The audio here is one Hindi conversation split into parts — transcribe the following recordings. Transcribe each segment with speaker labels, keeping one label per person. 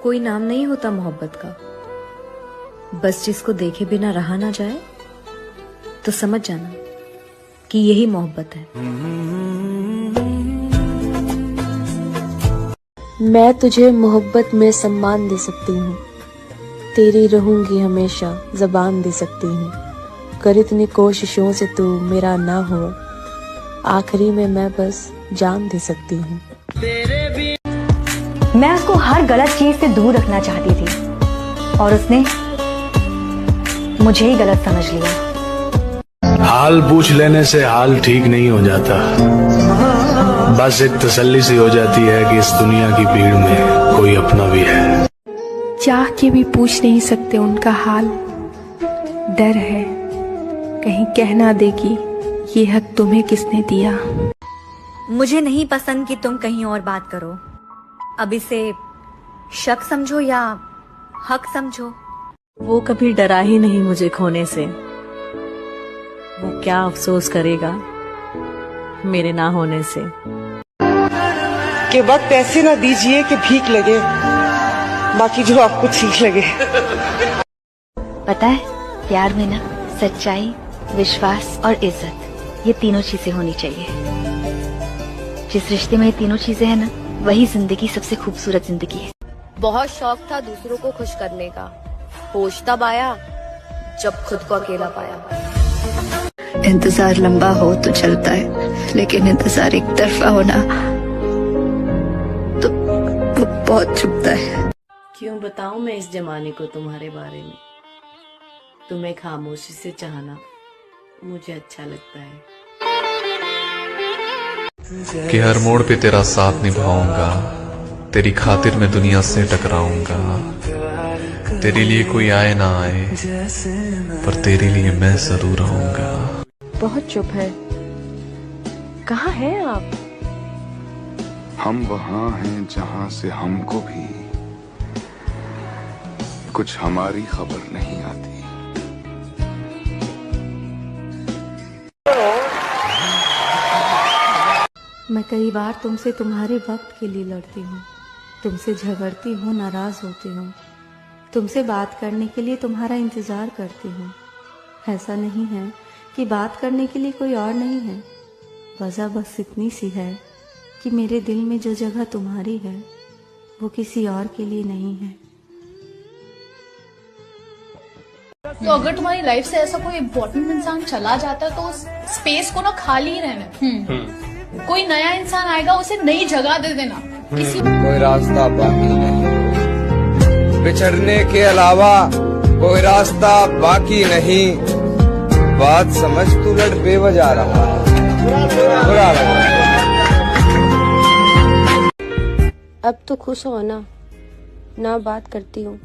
Speaker 1: कोई नाम नहीं होता मोहब्बत का, बस जिसको देखे बिना रहा ना जाए तो समझ जाना कि यही मोहब्बत है।
Speaker 2: मैं तुझे मोहब्बत में सम्मान दे सकती हूँ, तेरी रहूंगी हमेशा ज़बान दे सकती हूँ। कर इतनी कोशिशों से तू मेरा ना हो, आखिरी में मैं बस जान दे सकती हूँ।
Speaker 3: मैं उसको हर गलत चीज से दूर रखना चाहती थी और उसने मुझे ही गलत समझ लिया।
Speaker 4: हाल पूछ लेने से हाल ठीक नहीं हो जाता, बस एक तसल्ली सी हो जाती है कि इस दुनिया की भीड़ में कोई अपना भी है।
Speaker 5: चाह के भी पूछ नहीं सकते उनका हाल, डर है कहीं कह ना देगी ये हक तुम्हें किसने दिया।
Speaker 3: मुझे नहीं पसंद कि तुम कहीं और बात करो, अब इसे शक समझो या हक समझो।
Speaker 6: वो कभी डरा ही नहीं मुझे खोने से, वो क्या अफसोस करेगा मेरे ना होने से।
Speaker 7: कि वक्त ऐसे ना दीजिए कि भीख लगे, बाकी जो आपको ठीक लगे।
Speaker 3: पता है, प्यार में ना सच्चाई, विश्वास और इज्जत, ये तीनों चीजें होनी चाहिए। जिस रिश्ते में ये तीनों चीजें हैं ना, वही जिंदगी सबसे खूबसूरत जिंदगी है।
Speaker 8: बहुत शौक था दूसरों को खुश करने का, होश तब आया जब खुद को अकेला पाया।
Speaker 9: इंतजार लंबा हो तो चलता है, लेकिन इंतजार एक तरफा होना तो वो बहुत चुभता है।
Speaker 6: क्यों बताऊं मैं इस जमाने को तुम्हारे बारे में, तुम्हें खामोशी से चाहना मुझे अच्छा लगता है।
Speaker 10: कि हर मोड़ पे तेरा साथ निभाऊंगा, तेरी खातिर मैं दुनिया से टकराऊंगा। तेरे लिए कोई आए ना आए, पर तेरे लिए मैं जरूर रहूंगा।
Speaker 2: बहुत चुप है, कहाँ हैं आप?
Speaker 11: हम वहाँ हैं जहाँ से हमको भी कुछ हमारी खबर नहीं आती।
Speaker 1: मैं कई बार तुमसे तुम्हारे वक्त के लिए लड़ती हूँ, तुमसे झगड़ती हूँ, नाराज होती हूँ, तुमसे बात करने के लिए तुम्हारा इंतजार करती हूँ। ऐसा नहीं है कि बात करने के लिए कोई और नहीं है, वजह बस इतनी सी है कि मेरे दिल में जो जगह तुम्हारी है वो किसी और के लिए नहीं है।
Speaker 12: तो अगर तुम्हारी लाइफ से ऐसा कोई इम्पोर्टेंट इंसान चला जाता है तो उस स्पेस को ना खाली ही रहना। कोई नया इंसान आएगा, उसे नई जगह दे देना। किसी
Speaker 13: कोई रास्ता बाकी नहीं, बिछड़ने के अलावा कोई रास्ता बाकी नहीं। बात समझ तू लड़ बेवजह रहा, बुरा लगा।
Speaker 2: अब तो खुश हो ना बात करती हूँ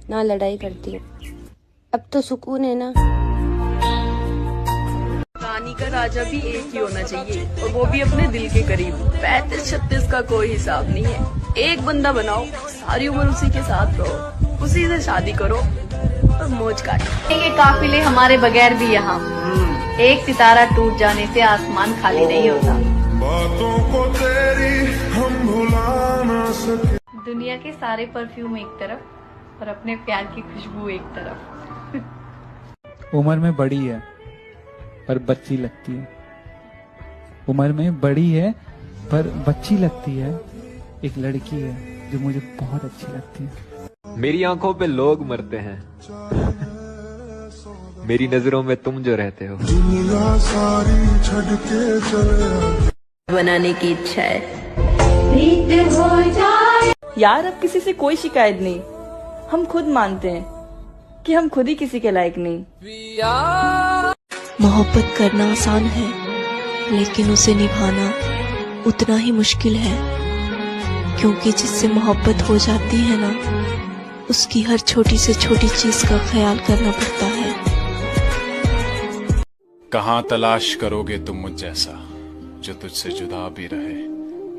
Speaker 2: ना लड़ाई करती हूँ, अब तो सुकून है ना।
Speaker 14: रानी का राजा भी एक ही होना चाहिए, और वो भी अपने दिल के करीब। 35-36 का कोई हिसाब नहीं है। एक बंदा बनाओ, सारी उम्र उसी के साथ रहो, उसी से शादी करो और मौज काटो।
Speaker 12: ये काफिले हमारे बगैर भी यहाँ, एक सितारा टूट जाने से आसमान खाली नहीं होता।
Speaker 11: बातों को तेरी हम भुला ना सके।
Speaker 12: दुनिया के सारे परफ्यूम एक तरफ और अपने प्यार की खुशबू एक तरफ।
Speaker 15: उम्र में बड़ी है पर बच्ची लगती है, उम्र में बड़ी है पर बच्ची लगती है। एक लड़की है जो मुझे बहुत अच्छी लगती है।
Speaker 16: मेरी आंखों पे लोग मरते हैं, मेरी नजरों में तुम जो रहते हो।
Speaker 11: दुनिया सारी छड़ के चले
Speaker 9: बनाने की इच्छा है।
Speaker 17: यार अब किसी से कोई शिकायत नहीं, हम खुद मानते हैं कि हम खुद ही किसी के लायक नहीं।
Speaker 2: मोहब्बत करना आसान है, लेकिन उसे निभाना उतना ही मुश्किल है, क्योंकि जिससे मोहब्बत हो जाती है ना, उसकी हर छोटी से छोटी चीज का ख्याल करना पड़ता है।
Speaker 18: कहाँ तलाश करोगे तुम मुझ जैसा, जो तुझसे जुदा भी रहे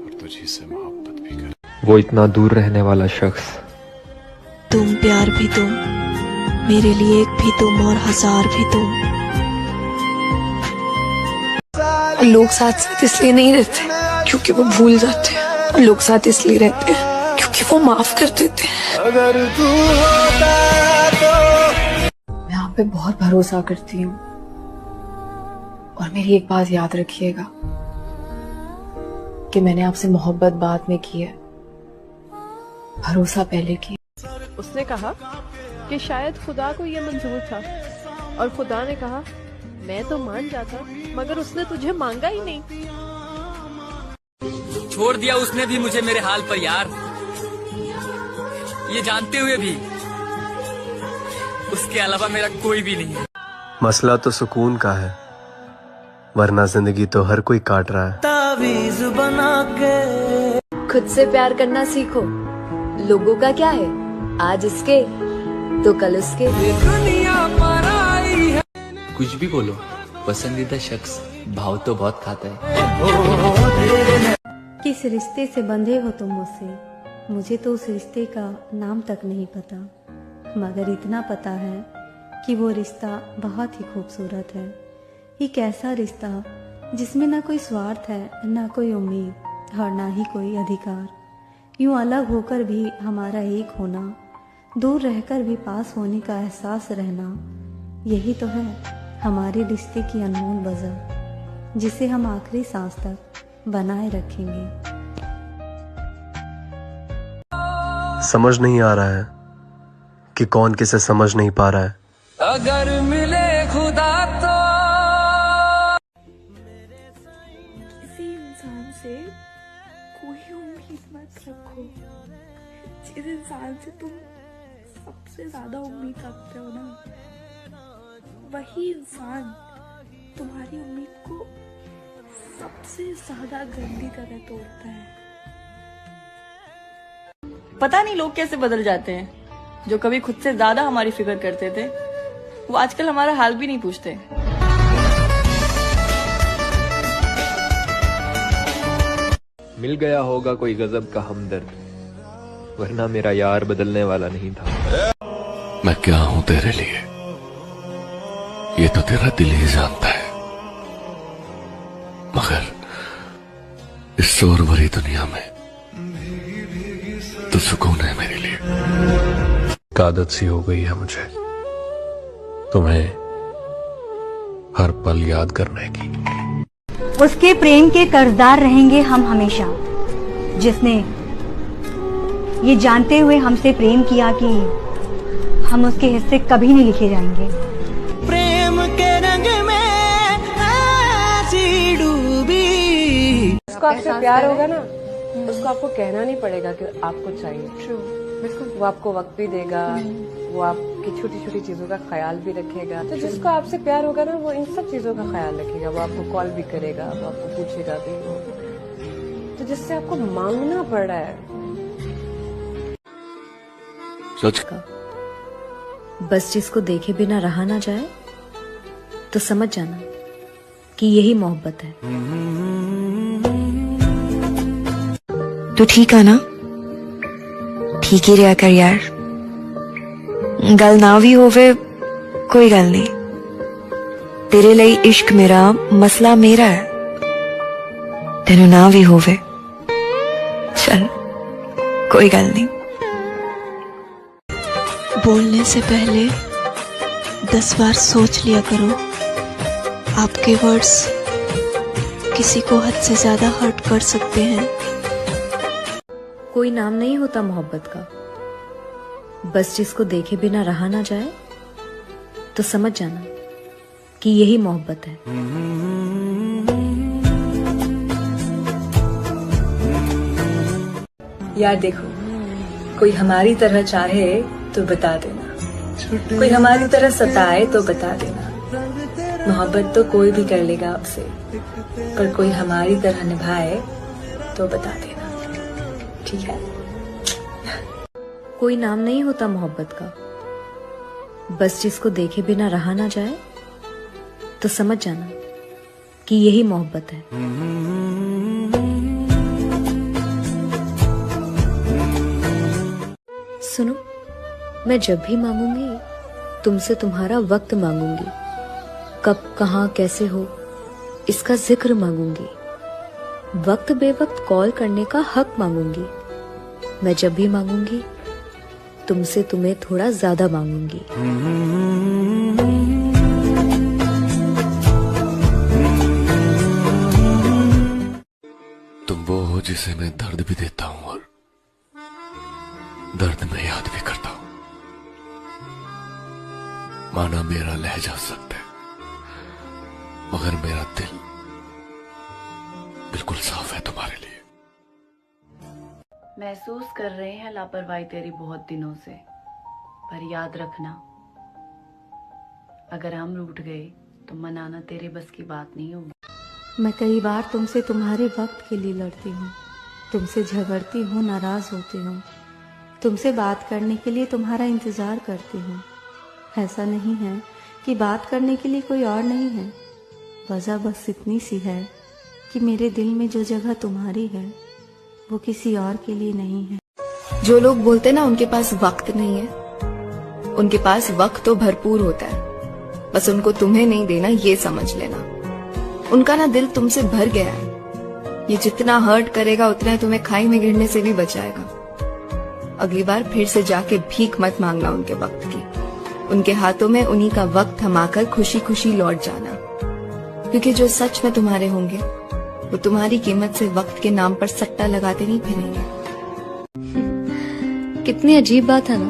Speaker 18: और तुझी से मोहब्बत भी करे।
Speaker 16: वो इतना दूर रहने वाला शख्स,
Speaker 2: तुम प्यार भी तुम, मेरे लिए एक भी तुम और हजार भी तुम।
Speaker 5: लोग साथ साथ इसलिए नहीं रहते क्योंकि वो भूल जाते हैं, लोग साथ इसलिए रहते हैं क्योंकि वो माफ कर देते हैं।
Speaker 11: अगर तू होता तो
Speaker 5: मैं आप पे बहुत भरोसा करती हूँ, और मेरी एक बात याद रखिएगा कि मैंने आपसे मोहब्बत बाद में की है, भरोसा पहले किया।
Speaker 14: उसने कहा कि शायद खुदा को ये मंजूर था, और खुदा ने कहा मैं तो मान जाता, मगर उसने तुझे मांगा ही नहीं।
Speaker 19: छोड़ दिया उसने भी मुझे मेरे हाल पर यार, ये जानते हुए भी उसके अलावा मेरा कोई भी नहीं है।
Speaker 20: मसला तो सुकून का है, वरना जिंदगी तो हर कोई काट रहा है।
Speaker 21: तावीज़ बना के
Speaker 8: खुद से प्यार करना सीखो। लोगों का क्या है, आज इसके तो कल उसके।
Speaker 21: दुनिया पर आई है।
Speaker 19: कुछ भी बोलो, पसंदीदा शख्स भाव तो बहुत खाता है।
Speaker 1: किस रिश्ते से बंधे हो तुम मुझसे, मुझे तो उस रिश्ते का नाम तक नहीं पता, मगर इतना पता है कि वो रिश्ता बहुत ही खूबसूरत है। एक ऐसा रिश्ता जिसमें ना कोई स्वार्थ है, ना कोई उम्मीद और ना ही कोई अधिकार। यूं अलग होकर भी हमारा एक होना, दूर रहकर भी पास होने का एहसास रहना, यही तो है हमारे रिश्ते की अनमोल वजह, जिसे हम आखिरी सांस तक बनाए रखेंगे।
Speaker 20: समझ नहीं आ रहा है कि कौन किसे समझ नहीं पा रहा है।
Speaker 21: अगर मिले खुदा तो
Speaker 5: किसी इंसान से कोई उम्मीद मत रखो। जिस इंसान से तुम सबसे ज्यादा उम्मीद रखते हो ना, वही इंसान तुम्हारी उम्मीद को सबसे ज्यादा गंदी तरह तोड़ता है।
Speaker 17: पता नहीं लोग कैसे बदल जाते हैं। जो कभी खुद से ज्यादा हमारी फिक्र करते थे, वो आजकल हमारा हाल भी नहीं पूछते।
Speaker 16: मिल गया होगा कोई गजब का हमदर्द, वरना मेरा यार बदलने वाला नहीं था।
Speaker 18: मैं क्या हूं तेरे लिए, ये तो तेरा दिल ही जानता है, मगर इस शोर भरी दुनिया में तो सुकून है मेरे लिए। आदत सी हो गई है मुझे तुम्हें हर पल याद करने की।
Speaker 22: उसके प्रेम के कर्जदार रहेंगे हम हमेशा, जिसने ये जानते हुए हमसे प्रेम किया कि हम उसके हिस्से कभी नहीं लिखे जाएंगे।
Speaker 21: प्रेम के रंग में ऐसी डूबी।
Speaker 23: उसको आपसे प्यार होगा ना, उसको आपको कहना नहीं पड़ेगा कि आपको चाहिए। वो आपको वक्त भी देगा, वो आपकी छोटी छोटी चीजों का ख्याल भी रखेगा। तो जिसको आपसे प्यार होगा ना, वो इन सब चीजों का ख्याल रखेगा। वो आपको कॉल भी करेगा, वो आपको पूछेगा भी। तो जिससे आपको मांगना पड़ रहा है,
Speaker 18: सोच
Speaker 3: का बस जिसको देखे बिना रहा ना जाए, तो समझ जाना कि यही मोहब्बत है।
Speaker 24: तू ठीक है ना? ठीक ही रहा कर यार, गल ना भी होवे कोई गल नहीं। तेरे लिए इश्क मेरा, मसला मेरा है। तेनू ना भी होवे, चल कोई गल नहीं।
Speaker 2: बोलने से पहले 10 बार सोच लिया करो। आपके वर्ड्स किसी को हद से ज्यादा हर्ट कर सकते हैं।
Speaker 3: कोई नाम नहीं होता मोहब्बत का, बस जिसको देखे बिना रहा ना जाए, तो समझ जाना कि यही मोहब्बत है।
Speaker 25: यार देखो, कोई हमारी तरह चाहे तो बता देना, कोई हमारी तरह सताए तो बता देना। मोहब्बत तो कोई भी कर लेगा आपसे, पर कोई हमारी तरह निभाए तो बता देना, ठीक है?
Speaker 3: कोई नाम नहीं होता मोहब्बत का, बस जिसको देखे बिना रहा ना जाए, तो समझ जाना कि यही मोहब्बत है। सुनो, मैं जब भी मांगूंगी तुमसे तुम्हारा वक्त मांगूंगी, कब कहाँ कैसे हो इसका जिक्र मांगूंगी, वक्त बेवक्त कॉल करने का हक मांगूंगी,
Speaker 8: मैं जब भी मांगूंगी तुमसे तुम्हें थोड़ा ज्यादा मांगूंगी।
Speaker 18: तुम वो हो जिसे मैं दर्द भी देता हूं और दर्द में याद भी करता हूं। माना मेरा लहजा सख्त है मगर मेरा दिल बिल्कुल साफ है तुम्हारे लिए।
Speaker 25: महसूस कर रहे हैं लापरवाही तेरी बहुत दिनों से, पर याद रखना अगर हम रूठ गए तो मनाना तेरे बस की बात नहीं होगी।
Speaker 1: मैं कई बार तुमसे तुम्हारे वक्त के लिए लड़ती हूँ, तुमसे झगड़ती हूँ, नाराज होती हूँ, तुमसे बात करने के लिए तुम्हारा इंतजार करती हूँ। ऐसा नहीं है कि बात करने के लिए कोई और नहीं है, वजह बस इतनी सी है कि मेरे दिल में जो जगह तुम्हारी है वो किसी और के लिए नहीं है।
Speaker 4: जो लोग बोलते ना उनके पास वक्त नहीं है, उनके पास वक्त तो भरपूर होता है, बस उनको तुम्हें नहीं देना ये समझ लेना। उनका ना दिल तुमसे भर गया है, ये जितना हर्ट करेगा उतना ही तुम्हें खाई में गिरने से भी बचाएगा। अगली बार फिर से जाके भीख मत मांगना उनके वक्त की, उनके हाथों में उन्हीं का वक्त थमाकर खुशी खुशी लौट जाना, क्योंकि जो सच में तुम्हारे होंगे वो तुम्हारी कीमत से वक्त के नाम पर सट्टा लगाते नहीं फिरेंगे।
Speaker 8: कितनी अजीब बात है ना,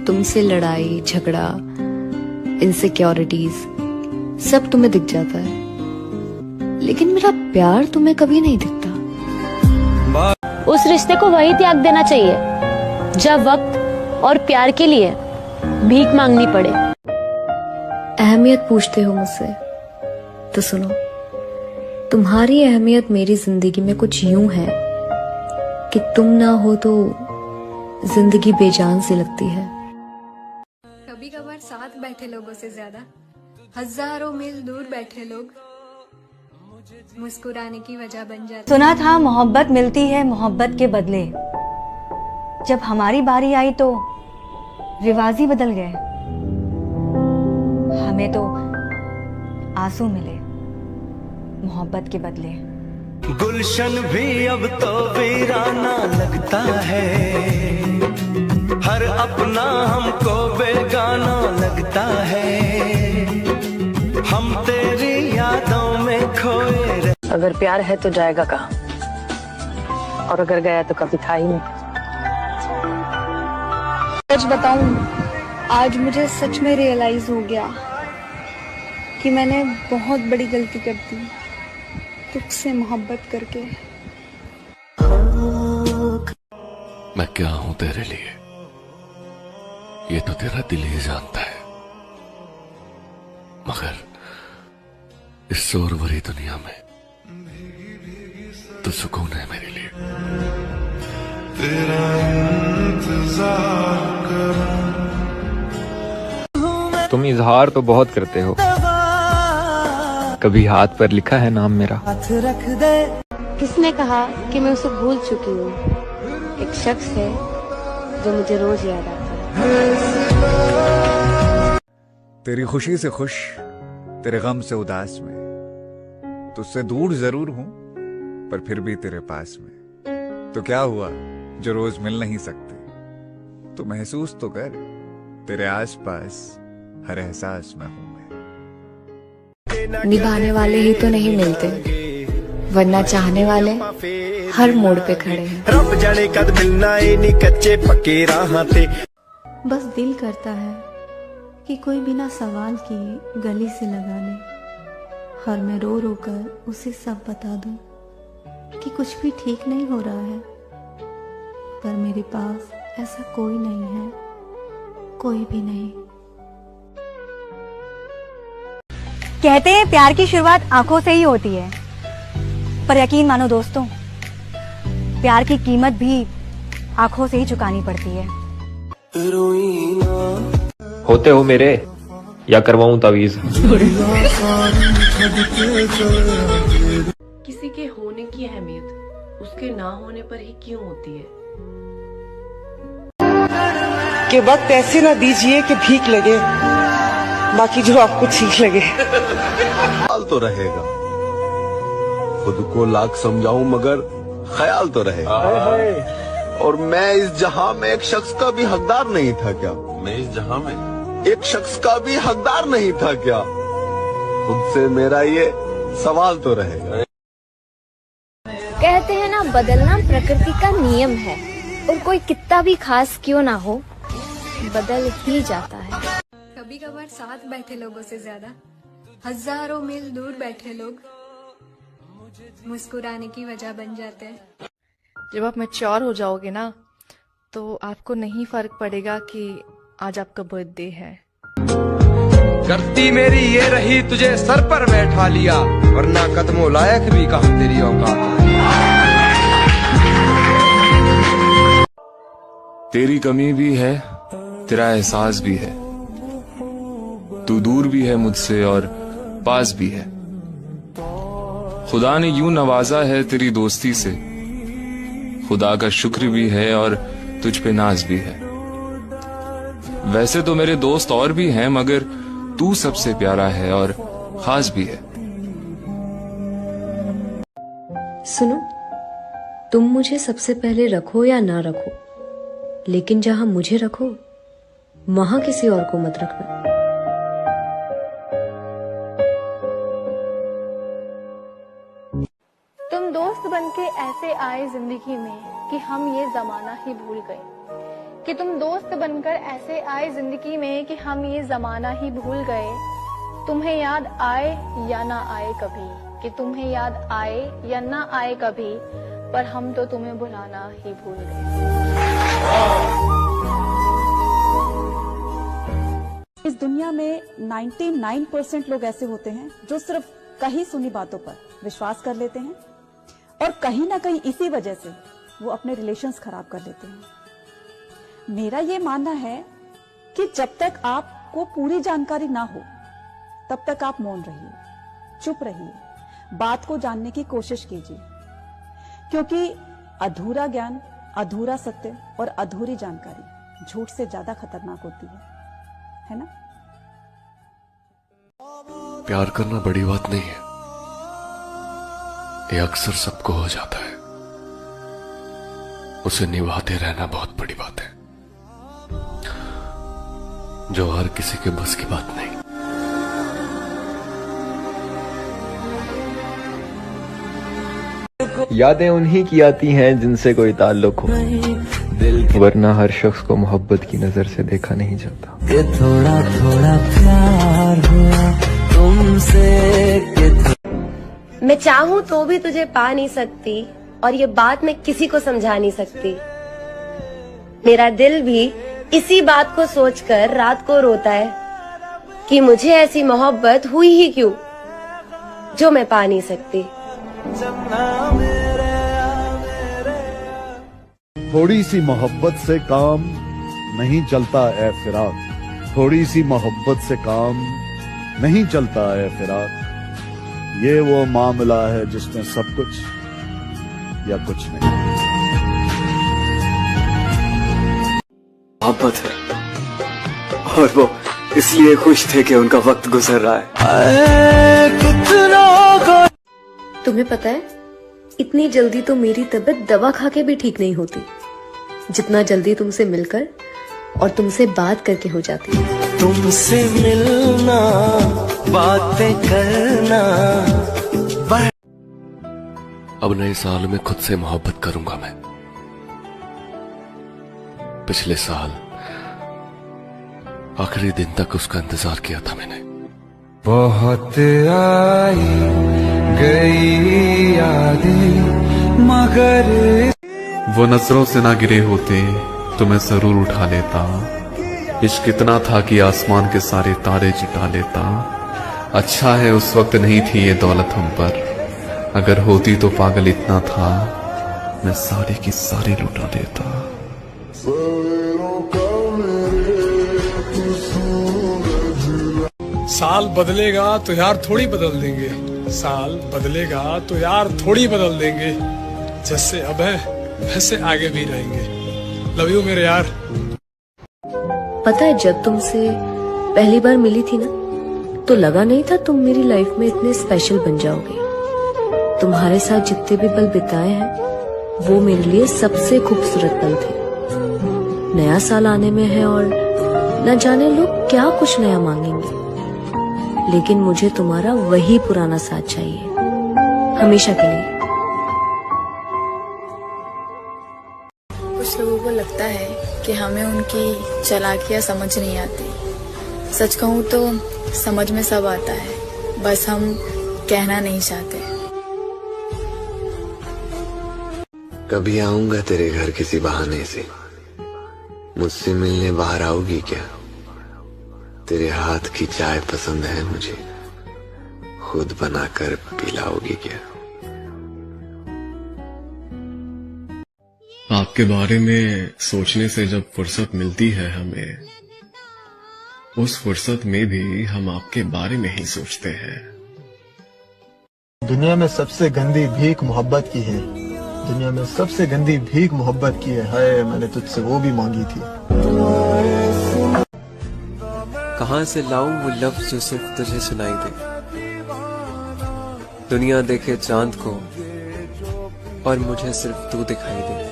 Speaker 8: तुमसे लड़ाई झगड़ा इनसिक्योरिटीज सब तुम्हें दिख जाता है, लेकिन मेरा प्यार तुम्हें कभी नहीं दिखता।
Speaker 6: उस रिश्ते को वही त्याग देना चाहिए जब वक्त और प्यार के लिए भीख मांगनी पड़े।
Speaker 8: अहमियत पूछते हो मुझसे तो सुनो, तुम्हारी अहमियत मेरी जिंदगी में कुछ यूं है कि तुम ना हो तो जिंदगी बेजान सी लगती है।
Speaker 22: कभी कभार साथ बैठे लोगों से ज्यादा हजारों मील दूर बैठे लोग मुस्कुराने की वजह बन जाते। सुना था मोहब्बत मिलती है मोहब्बत के बदले, जब हमारी बारी आई तो रिवाज ही बदल गए। हमें तो आंसू मिले मोहब्बत के बदले।
Speaker 21: गुलशन भी अब तो वीराना लगता है, हर अपना हमको बेगाना लगता है, हम तेरी यादों में खोए।
Speaker 25: अगर प्यार है तो जाएगा कहाँ, और अगर गया तो कभी था ही नहीं।
Speaker 5: सच बताऊं, आज मुझे सच में रियलाइज हो गया कि मैंने बहुत बड़ी गलती कर दी तुझसे मोहब्बत करके।
Speaker 18: मैं क्या हूं तेरे लिए ये तो तेरा दिल ही जानता है, मगर इस शोर भरी दुनिया में तो सुकून है मेरे लिए।
Speaker 11: तेरा इंतजार करूं।
Speaker 16: तुम इजहार तो बहुत करते हो, कभी हाथ पर लिखा है नाम मेरा?
Speaker 22: किसने कहा कि मैं उसे भूल चुकी हूँ? एक शख्स है जो मुझे रोज याद आता है।
Speaker 7: तेरी खुशी से खुश, तेरे गम से उदास में, तुझसे दूर जरूर हूं पर फिर भी तेरे पास में। तो क्या हुआ जो रोज मिल नहीं सकते, तो महसूस तो कर, तेरे आसपास हर एहसास में हूं मैं।
Speaker 8: निभाने वाले ही तो नहीं मिलते, वरना चाहने वाले हर मोड़ पे खड़े हैं।
Speaker 21: रब जाने कद मिलना ए नी कच्चे पक्के राहां ते।
Speaker 1: बस दिल करता है कि कोई बिना सवाल किए गली से लगा ले, और मैं रो रो कर उसे सब बता दूं कि कुछ भी ठीक नहीं हो रहा है, पर मेरे पास ऐसा कोई नहीं है, कोई भी नहीं।
Speaker 22: कहते हैं प्यार की शुरुआत आंखों से ही होती है, पर यकीन मानो दोस्तों, प्यार की कीमत भी आंखों से ही चुकानी पड़ती है।
Speaker 16: होते हो मेरे या करवाऊं तावीज?
Speaker 14: किसी के होने की अहमियत उसके ना होने पर ही क्यों होती है?
Speaker 10: कि वक्त ऐसे ना दीजिए कि भीख लगे, बाकी जो आपको ठीक लगे।
Speaker 13: ख्याल तो रहेगा, खुद को लाख समझाऊं मगर ख्याल तो रहेगा। और मैं इस जहां में एक शख्स का भी हकदार नहीं था क्या? मैं इस जहां में एक शख्स का भी हकदार नहीं था क्या? खुद से मेरा ये सवाल तो रहेगा।
Speaker 9: कहते हैं ना, बदलना प्रकृति का नियम है और कोई कितना भी खास क्यों ना हो, बदल ही जाता है।
Speaker 12: कभी कभार साथ बैठे लोगों से ज्यादा हजारों मील दूर बैठे लोग मुस्कुराने की वजह बन जाते हैं।
Speaker 15: जब आप मैच्योर हो जाओगे ना, तो आपको नहीं फर्क पड़ेगा कि आज आपका बर्थडे है।
Speaker 19: गलती मेरी ये रही तुझे सर पर बैठा लिया, वरना कदमों लायक भी कहाँ तेरी औकात है।
Speaker 20: तेरी कमी भी है, तेरा एहसास भी है। तू दूर भी है मुझसे और पास भी है। खुदा ने यूं नवाजा है तेरी दोस्ती से, खुदा का शुक्र भी है और तुझ पे नाज भी है। वैसे तो मेरे दोस्त और भी हैं, मगर तू सबसे प्यारा है और खास भी है।
Speaker 8: सुनो, तुम मुझे सबसे पहले रखो या ना रखो, लेकिन जहां मुझे रखो वहां किसी और को मत रखना।
Speaker 9: तुम दोस्त बनके ऐसे आए जिंदगी में कि हम ये जमाना ही भूल गए, कि तुम दोस्त बनकर ऐसे आए जिंदगी में कि हम ये जमाना ही भूल गए। तुम्हें याद आए या ना आए कभी, कि तुम्हें याद आए या ना आए कभी, पर हम तो तुम्हें भुलाना ही भूल गए।
Speaker 26: इस दुनिया में 99% लोग ऐसे होते हैं जो सिर्फ कहीं सुनी बातों पर विश्वास कर लेते हैं, और कहीं ना कहीं इसी वजह से वो अपने रिलेशंस खराब कर लेते हैं। मेरा ये मानना है कि जब तक आपको पूरी जानकारी ना हो तब तक आप मौन रहिए, चुप रहिए, बात को जानने की कोशिश कीजिए, क्योंकि अधूरा ज्ञान, अधूरा सत्य और अधूरी जानकारी झूठ से ज्यादा खतरनाक होती है ना?
Speaker 18: प्यार करना बड़ी बात नहीं है, ये अक्सर सबको हो जाता है। उसे निभाते रहना बहुत बड़ी बात है, जो हर किसी के बस की बात नहीं।
Speaker 16: यादें उन्हीं की आती हैं जिनसे कोई ताल्लुक हो, वरना हर शख्स को मोहब्बत की नजर से देखा नहीं जाता।
Speaker 27: ये थोड़ा थोड़ा प्यार हुआ तुमसे।
Speaker 9: मैं चाहूं तो भी तुझे पा नहीं सकती, और ये बात मैं किसी को समझा नहीं सकती। मेरा दिल भी इसी बात को सोचकर रात को रोता है कि मुझे ऐसी मोहब्बत हुई ही क्यों जो मैं पा नहीं सकती।
Speaker 28: थोड़ी सी मोहब्बत से काम नहीं चलता ए फिराक, थोड़ी सी मोहब्बत से काम नहीं चलता ए फिराक। ये वो मामला है जिसमें सब कुछ या कुछ नहीं।
Speaker 29: मोहब्बत है और वो इसलिए खुश थे कि उनका वक्त गुजर रहा है।
Speaker 8: तुम्हें पता है, इतनी जल्दी तो मेरी तबीयत दवा खा के भी ठीक नहीं होती, जितना जल्दी तुमसे मिलकर और तुमसे बात करके हो जाती है।
Speaker 27: तुमसे मिलना, बातें करना।
Speaker 18: अब नए साल में खुद से मोहब्बत करूंगा मैं। पिछले साल आखिरी दिन तक उसका इंतजार किया था मैंने।
Speaker 27: बहुत आई गई यादें मगर
Speaker 18: वो नजरों से ना गिरे होते तो मैं जरूर उठा लेता। इश्क इतना था कि आसमान के सारे तारे जुटा लेता। अच्छा है उस वक्त नहीं थी ये दौलत हम पर, अगर होती तो पागल इतना था मैं सारी की सारी लुटा देता।
Speaker 30: साल बदलेगा तो यार थोड़ी बदल देंगे, साल बदलेगा तो यार थोड़ी बदल देंगे। जैसे अब है वैसे आगे भी रहेंगे। लव यू मेरे यार।
Speaker 8: पता है, जब तुमसे पहली बार मिली थी ना, तो लगा नहीं था तुम मेरी लाइफ में इतने स्पेशल बन जाओगे। तुम्हारे साथ जितने भी पल बिताए हैं वो मेरे लिए सबसे खूबसूरत पल थे। नया साल आने में है और न जाने लोग क्या कुछ नया मांगेंगे, लेकिन मुझे तुम्हारा वही पुराना साथ चाहिए, हमेशा के लिए।
Speaker 2: कुछ लोगों को लगता है कि हमें उनकी चालाकियां समझ नहीं आती। सच कहूँ तो समझ में सब आता है, बस हम कहना नहीं चाहते।
Speaker 13: कभी आऊंगा तेरे घर किसी बहाने से, मुझसे मिलने बाहर आओगी क्या? तेरे हाथ की चाय पसंद है मुझे, खुद बनाकर पिलाओगी क्या?
Speaker 3: आपके बारे में सोचने से जब फुर्सत मिलती है हमें, उस फुर्सत में भी हम आपके बारे में ही सोचते हैं।
Speaker 4: दुनिया में सबसे गंदी भीख मोहब्बत की है, दुनिया में सबसे गंदी भीख मोहब्बत की है। हाय मैंने तुझसे वो भी मांगी थी।
Speaker 29: कहां से लाऊं वो लफ्ज जो सिर्फ तुझे सुनाई दे, दुनिया देखे चांद को और मुझे सिर्फ तू दिखाई दे।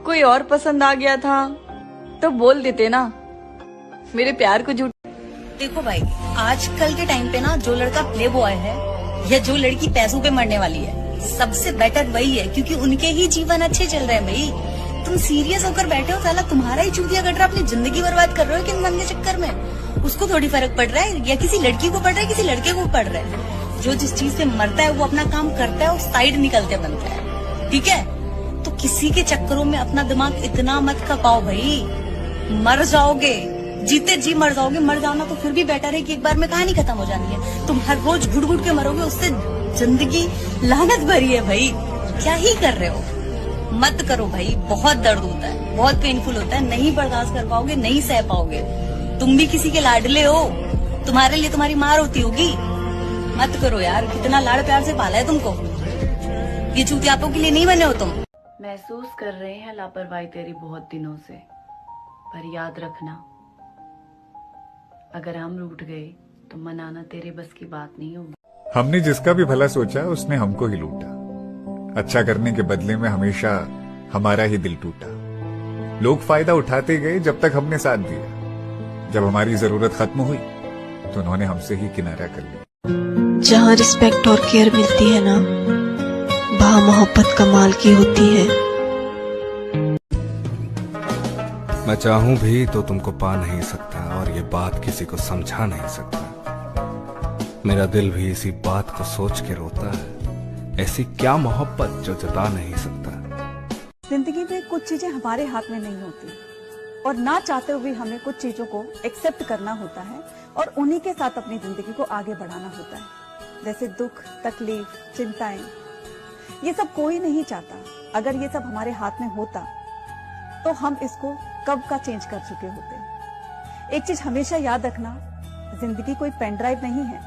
Speaker 14: कोई और पसंद आ गया था तो बोल देते ना, मेरे प्यार को झूठ।
Speaker 5: देखो भाई, आजकल के टाइम पे ना जो लड़का प्ले बॉय है या जो लड़की पैसों पे मरने वाली है, सबसे बेटर वही है, क्योंकि उनके ही जीवन अच्छे चल रहे हैं। भाई तुम सीरियस होकर बैठे हो, साला तुम्हारा ही चूतिया कट रहा, अपनी जिंदगी बर्बाद कर रहे हो किन बंद के चक्कर में। उसको थोड़ी फर्क पड़ रहा है, या किसी लड़की को पड़ रहा है, किसी लड़के को पड़ रहा है। जो जिस चीज से मरता है वो अपना काम करता है और साइड निकलते बनता है, ठीक है? तो किसी के चक्करों में अपना दिमाग इतना मत खपाओ भाई, मर जाओगे, जीते जी मर जाओगे। मर जाना तो फिर भी बेटर है कि एक बार में कहानी खत्म हो जानी है। तुम हर रोज घुट घुट के मरोगे, उससे जिंदगी लानत भरी है भाई। क्या ही कर रहे हो, मत करो भाई। बहुत दर्द होता है, बहुत पेनफुल होता है, नहीं बर्दाश्त कर पाओगे, नहीं सह पाओगे। तुम भी किसी के लाडले हो, तुम्हारे लिए तुम्हारी मार होती होगी। मत करो यार, कितना लाड़ प्यार से पाला है तुमको, ये चूतियापों के लिए नहीं बने हो तुम।
Speaker 14: महसूस कर रहे हैं लापरवाही तेरी बहुत दिनों से, पर याद रखना अगर हम रूठ गए तो मनाना तेरे बस की बात नहीं होगी।
Speaker 7: हमने जिसका भी भला सोचा उसने हमको ही लूटा, अच्छा करने के बदले में हमेशा हमारा ही दिल टूटा। लोग फायदा उठाते गए जब तक हमने साथ दिया, जब हमारी जरूरत खत्म हुई तो उन्होंने हमसे ही किनारा कर लिया।
Speaker 6: जहाँ रिस्पेक्ट और केयर मिलती है ना, वहाँ मोहब्बत कमाल की होती है।
Speaker 11: मैं चाहूं भी तो तुमको पा नहीं सकता, और ये बात किसी को समझा नहीं सकता। मेरा दिल भी इसी बात को सोच के रोता है, ऐसी क्या मोहब्बत जो जता नहीं सकता।
Speaker 26: जिंदगी में कुछ चीजें हमारे हाथ में नहीं होती, और ना चाहते हुए हमें कुछ चीजों को एक्सेप्ट करना होता है और उन्हीं के साथ अपनी जिंदगी को आगे बढ़ाना होता है। जैसे दुख, तकलीफ, चिंताएं, ये सब कोई नहीं चाहता। अगर ये सब हमारे हाथ में होता तो हम इसको कब का चेंज कर चुके होते। एक चीज हमेशा याद रखना, जिंदगी कोई पेन ड्राइव नहीं है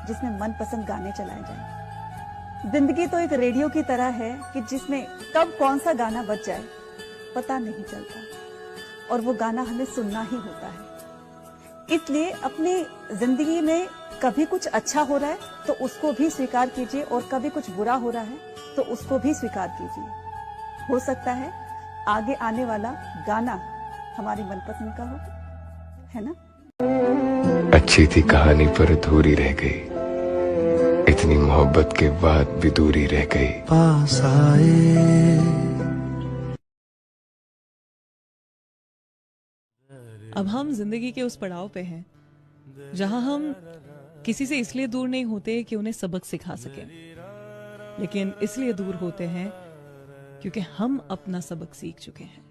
Speaker 26: जिसमें मनपसंद गाने चलाए जाएं। जिंदगी तो एक रेडियो की तरह है कि जिसमें कब कौन सा गाना बज जाए पता नहीं चलता, और वो गाना हमें सुनना ही होता है। इसलिए अपनी जिंदगी में कभी कुछ अच्छा हो रहा है तो उसको भी स्वीकार कीजिए, और कभी कुछ बुरा हो रहा है तो उसको भी स्वीकार कीजिए। हो सकता है आगे आने वाला गाना हमारी मनपसंद का हो, है ना?
Speaker 13: अच्छी थी कहानी पर अधूरी रह गई, इतनी मोहब्बत के बाद भी दूरी रह गई।
Speaker 27: पास आए
Speaker 17: अब हम जिंदगी के उस पड़ाव पे हैं जहां हम किसी से इसलिए दूर नहीं होते कि उन्हें सबक सिखा सकें, लेकिन इसलिए दूर होते हैं क्योंकि हम अपना सबक सीख चुके हैं।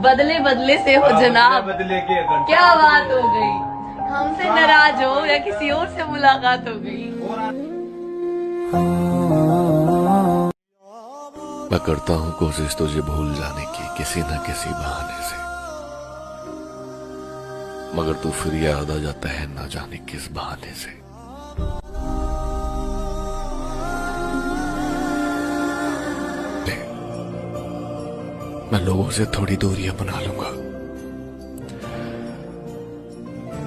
Speaker 14: बदले बदले से हो जनाब, क्या बात हो गई, हमसे नाराज हो या किसी और से मुलाकात हो गई।
Speaker 23: मैं करता हूँ कोशिश तुझे भूल जाने की किसी न किसी बहाने से, मगर तू फिर याद आ जाता है न जाने किस बहाने से। मैं लोगों से थोड़ी दूरियां बना लूंगा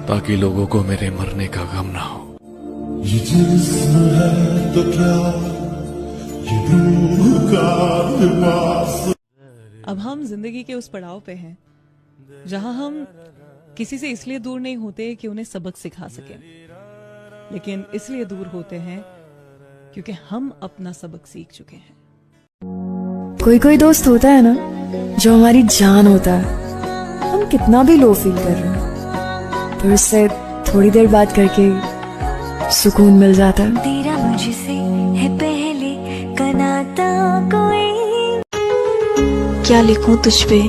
Speaker 23: ताकि लोगों को मेरे मरने का गम ना हो।
Speaker 27: ये जिस्म है तो क्या,
Speaker 17: अब हम जिंदगी के उस पड़ाव पे हैं जहां हम किसी से इसलिए दूर नहीं होते कि उन्हें सबक सिखा सकें, लेकिन इसलिए दूर होते हैं क्योंकि हम अपना सबक सीख चुके हैं।
Speaker 1: कोई कोई दोस्त होता है ना जो हमारी जान होता है, हम कितना भी लो फील कर रहे हैं पर उससे थोड़ी देर बात करके सुकून मिल जाता है।
Speaker 10: तेरा मुझसे है पहले का नाता कोई।
Speaker 6: क्या लिखूं तुझ पे,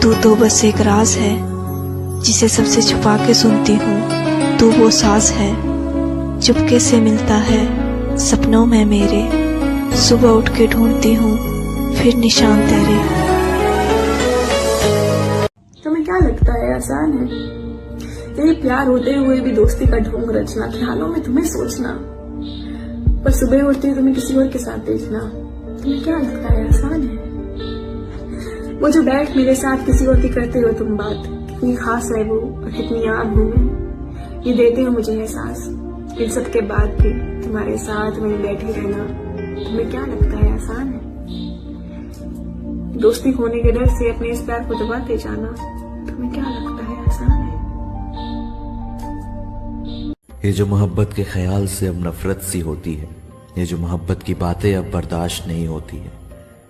Speaker 6: तू तो बस एक राज है जिसे सबसे छुपा के सुनती हूँ। तू वो साज है चुपके से मिलता है सपनों में मेरे। सुबह उठ के ढूंढती हूँ फिर निशान तेरे।
Speaker 2: तुम्हें क्या लगता है आसान है यही प्यार होते हुए भी दोस्ती का ढोंग रचना, ख्यालों में तुम्हें सोचना, पर सुबह उठते तुम्हें किसी और के साथ देखना। तुम्हें क्या लगता है आसान है वो जो बैठ मेरे साथ किसी और की करते हो तुम बात, कितनी खास है वो और कितनी याद हूँ मैं। ये देते हो मुझे एहसास इन सब के बाद भी तुम्हारे साथ वहीं बैठे रहना। तुम्हें क्या लगता है आसान है दोस्ती खोने के डर से अपने इस प्यार को दबाते जाना। तुम्हें क्या लगता है आसान है?
Speaker 23: ये जो मोहब्बत के ख्याल से अब नफरत सी होती है, ये जो मोहब्बत की बातें अब बर्दाश्त नहीं होती है,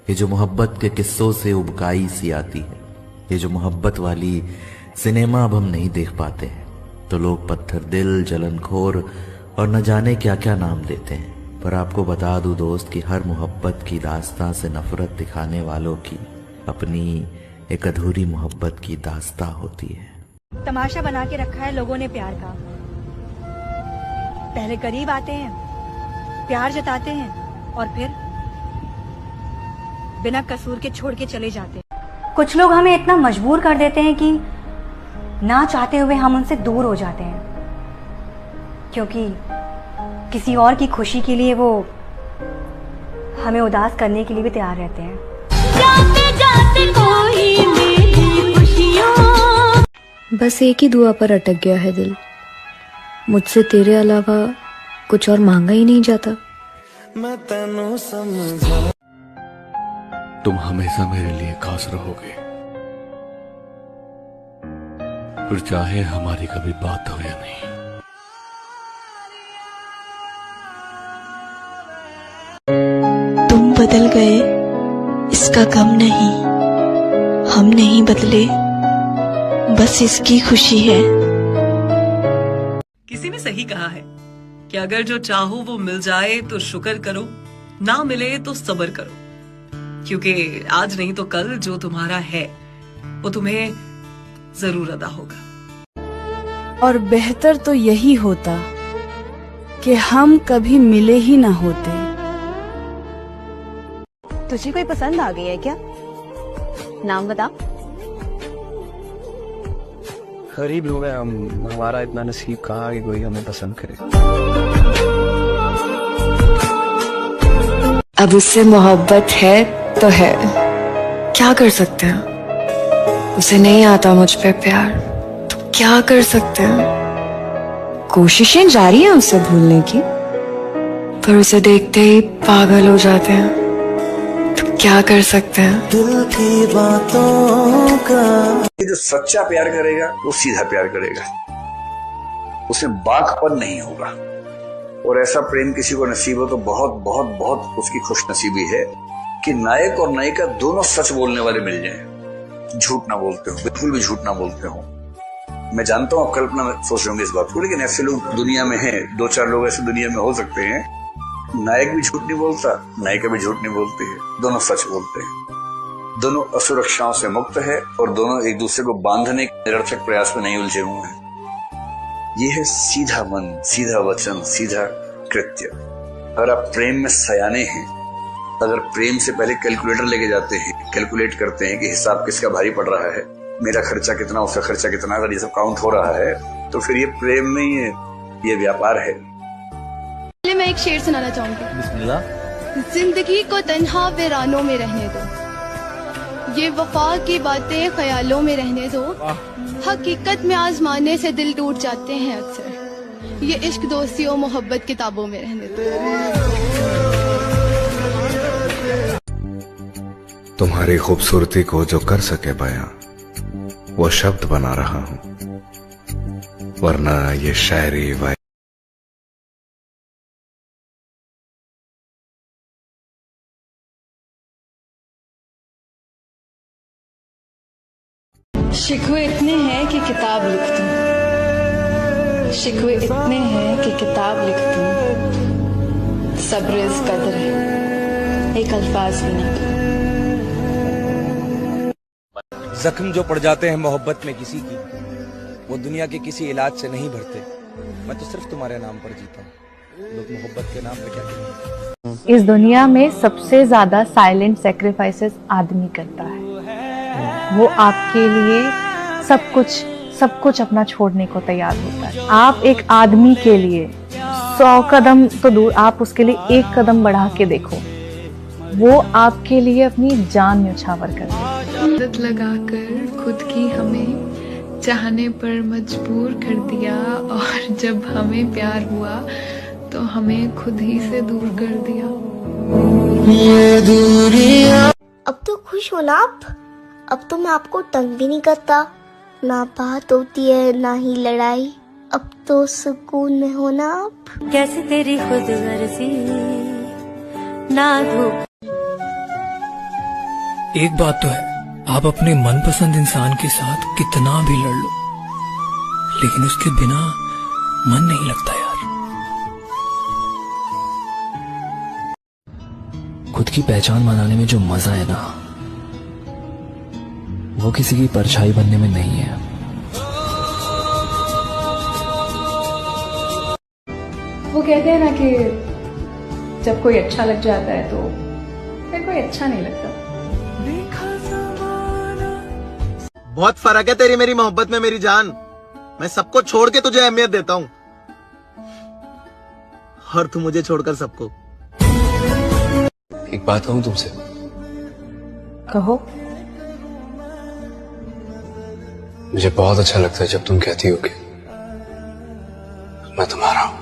Speaker 23: ये जो मोहब्बत के किस्सों से उबकाई सी आती है, ये जो मोहब्बत वाली सिनेमा अब हम नहीं देख पाते हैं, तो लोग पत्थर दिल, जलनखोर और न जाने क्या क्या नाम देते हैं। पर आपको बता दूं दोस्त कि हर मोहब्बत की दास्तां से नफरत दिखाने वालों की अपनी एक अधूरी मोहब्बत की दास्तां होती है।
Speaker 5: तमाशा बना के रखा है लोगों ने प्यार का। पहले करीब आते हैं, प्यार जताते हैं और फिर बिना कसूर के छोड़ के चले जाते हैं।
Speaker 12: कुछ लोग हमें इतना मजबूर कर देते हैं कि ना चाहते हुए हम उनसे दूर हो जाते हैं, क्योंकि किसी और की खुशी के लिए वो हमें उदास करने के लिए भी तैयार रहते हैं।
Speaker 10: जाते जाते कोई मेरी खुशियों।
Speaker 8: बस एक ही दुआ पर अटक गया है दिल, मुझसे तेरे अलावा कुछ और मांगा ही नहीं जाता।
Speaker 23: मैं तन्नू समझा। तुम हमेशा मेरे लिए खास रहोगे, फिर चाहे हमारी कभी बात हो या नहीं।
Speaker 6: तुम बदल गए इसका गम नहीं, हम नहीं बदले बस इसकी खुशी है।
Speaker 17: किसी ने सही कहा है कि अगर जो चाहो वो मिल जाए तो शुक्र करो, ना मिले तो सब्र करो, क्योंकि आज नहीं तो कल जो तुम्हारा है वो तुम्हें जरूर अदा होगा।
Speaker 1: और बेहतर तो यही होता कि हम कभी मिले ही ना होते।
Speaker 12: तुझे कोई पसंद आ गई है क्या? नाम बता।
Speaker 15: गरीब लोग हैं हम, हमारा इतना नसीब कहाँ कि कोई हमें पसंद करे।
Speaker 1: अब उससे मोहब्बत है तो है, क्या कर सकते हैं। उसे नहीं आता मुझ पे प्यार तो क्या कर सकते हैं। कोशिशें जारी हैं उसे भूलने की, पर उसे देखते ही पागल हो जाते हैं, तो क्या कर सकते हैं।
Speaker 29: दिल की बातों का ये जो सच्चा प्यार करेगा वो सीधा प्यार करेगा, उसे बाकपन नहीं होगा। और ऐसा प्रेम किसी को नसीब हो तो बहुत बहुत बहुत उसकी खुशनसीबी है कि नायक और नायिका दोनों सच बोलने वाले मिल जाएं, झूठ ना बोलते हो, बिल्कुल भी झूठ ना बोलते हो। मैं जानता हूँ आप कल्पना में सोच रहे होंगे इस बात को, लेकिन ऐसे लोग दुनिया में हैं, 2-4 लोग ऐसे दुनिया में हो सकते हैं। नायक भी झूठ नहीं बोलता, नायिका भी झूठ नहीं बोलती है, दोनों सच बोलते हैं। दोनों असुरक्षाओं से मुक्त है और दोनों एक दूसरे को बांधने के निरर्थक प्रयास में नहीं उलझे हुए हैं। ये है सीधा मन, सीधा वचन, सीधा कृत्य। अगर आप प्रेम में सयाने हैं, अगर प्रेम से पहले कैलकुलेटर लेके जाते हैं, कैलकुलेट करते हैं कि हिसाब किसका भारी पड़ रहा है, मेरा खर्चा कितना, उसका खर्चा कितना, अगर ये सब काउंट हो रहा है तो फिर ये प्रेम नहीं है, ये व्यापार है।
Speaker 9: मैं एक शेर सुनाना चाहूंगी।
Speaker 15: बिस्मिल्लाह।
Speaker 9: जिंदगी को तन्हा वीरानों में रहने दो, ये वफा की बातें ख्यालों में रहने दो, हकीकत में आजमाने से दिल टूट जाते हैं अक्सर, ये इश्क दोस्ती और मोहब्बत किताबों में रहने दो।
Speaker 11: तुम्हारी खूबसूरती को जो कर सके बयां वो शब्द बना रहा हूं, वरना ये शायरी व
Speaker 2: शिकवे इतने हैं कि किताब लिख दूं, शिकवे इतने हैं कि किताब लिख दूं, सब्र इस कदर है एक अल्फाज भी ना दूं।
Speaker 16: जख्म जो पड़ जाते हैं मोहब्बत में किसी की, वो दुनिया के किसी इलाज से नहीं भरते। मैं तो सिर्फ तुम्हारे नाम पर जीता हूँ, लोग मोहब्बत के नाम पे क्या करेंगे।
Speaker 9: इस दुनिया में सबसे ज्यादा साइलेंट सैक्रिफाइसेस आदमी करता है। वो आपके लिए सब कुछ अपना छोड़ने को तैयार होता है। आप एक आदमी के लिए 100 कदम तो दूर, आप उसके लिए 1 कदम बढ़ा के देखो, वो आपके लिए अपनी जान न्यौछावर कर देगा।
Speaker 2: आदत लगाकर खुद की हमें चाहने पर मजबूर कर दिया, और जब हमें प्यार हुआ तो हमें खुद ही से दूर कर दिया।
Speaker 18: अब तो खुश हो ना आप? अब तो मैं आपको तंग भी नहीं करता, ना बात होती है ना ही लड़ाई। अब तो सुकून में हो ना आप?
Speaker 10: कैसे तेरी खुद गर्जी ना धोखा।
Speaker 19: एक बात तो है, आप अपने मनपसंद इंसान के साथ कितना भी लड़ लो, लेकिन उसके बिना मन नहीं लगता यार। खुद की पहचान बनाने में जो मजा है ना, वो किसी की परछाई बनने में नहीं है।
Speaker 9: वो कहते हैं ना कि जब कोई अच्छा लग जाता है तो फिर कोई अच्छा नहीं लगता।
Speaker 4: बहुत फर्क है तेरी मेरी मोहब्बत में मेरी जान। मैं सबको छोड़ के तुझे अहमियत देता हूँ, और तू मुझे छोड़कर सबको।
Speaker 15: एक बात कहूँ तुमसे?
Speaker 9: कहो।
Speaker 15: मुझे बहुत अच्छा लगता है जब तुम कहती हो कि मैं तुम्हारा हूं।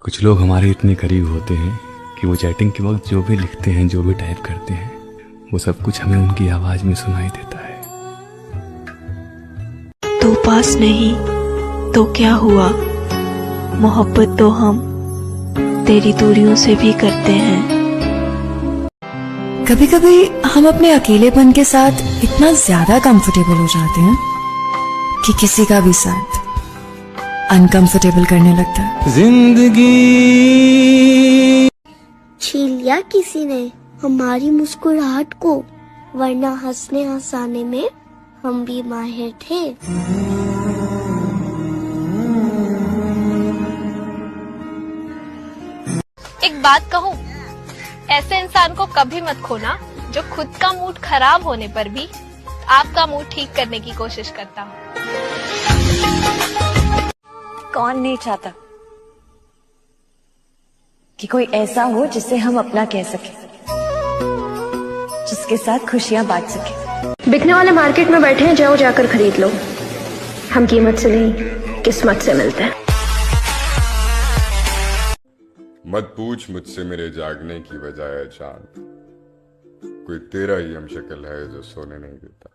Speaker 20: कुछ लोग हमारे इतने करीब होते हैं कि वो चैटिंग के वक्त जो भी लिखते हैं, जो भी टाइप करते हैं, वो सब कुछ हमें उनकी आवाज में सुनाई देता है।
Speaker 6: तू पास नहीं तो क्या हुआ, मोहब्बत तो हम तेरी दूरियों से भी करते हैं।
Speaker 1: कभी कभी हम अपने अकेलेपन के साथ इतना ज्यादा कंफर्टेबल हो जाते हैं कि किसी का भी साथ अनकंफर्टेबल करने लगता है।
Speaker 18: जिंदगी छीन लिया किसी ने हमारी मुस्कुराहट को, वरना हंसने हंसाने में हम भी माहिर थे।
Speaker 9: एक बात कहूँ, ऐसे इंसान को कभी मत खोना जो खुद का मूड खराब होने पर भी आपका मूड ठीक करने की कोशिश करता हो।
Speaker 21: कौन नहीं चाहता कि कोई ऐसा हो जिसे हम अपना कह सके, जिसके साथ खुशियां बांट सके।
Speaker 9: बिकने वाले मार्केट में बैठे हैं, जाओ जाकर खरीद लो। हम कीमत से नहीं किस्मत से मिलते हैं।
Speaker 22: मत पूछ मुझसे मेरे जागने की वजह है चांद, कोई तेरा ही हम शक्ल है जो सोने नहीं देता।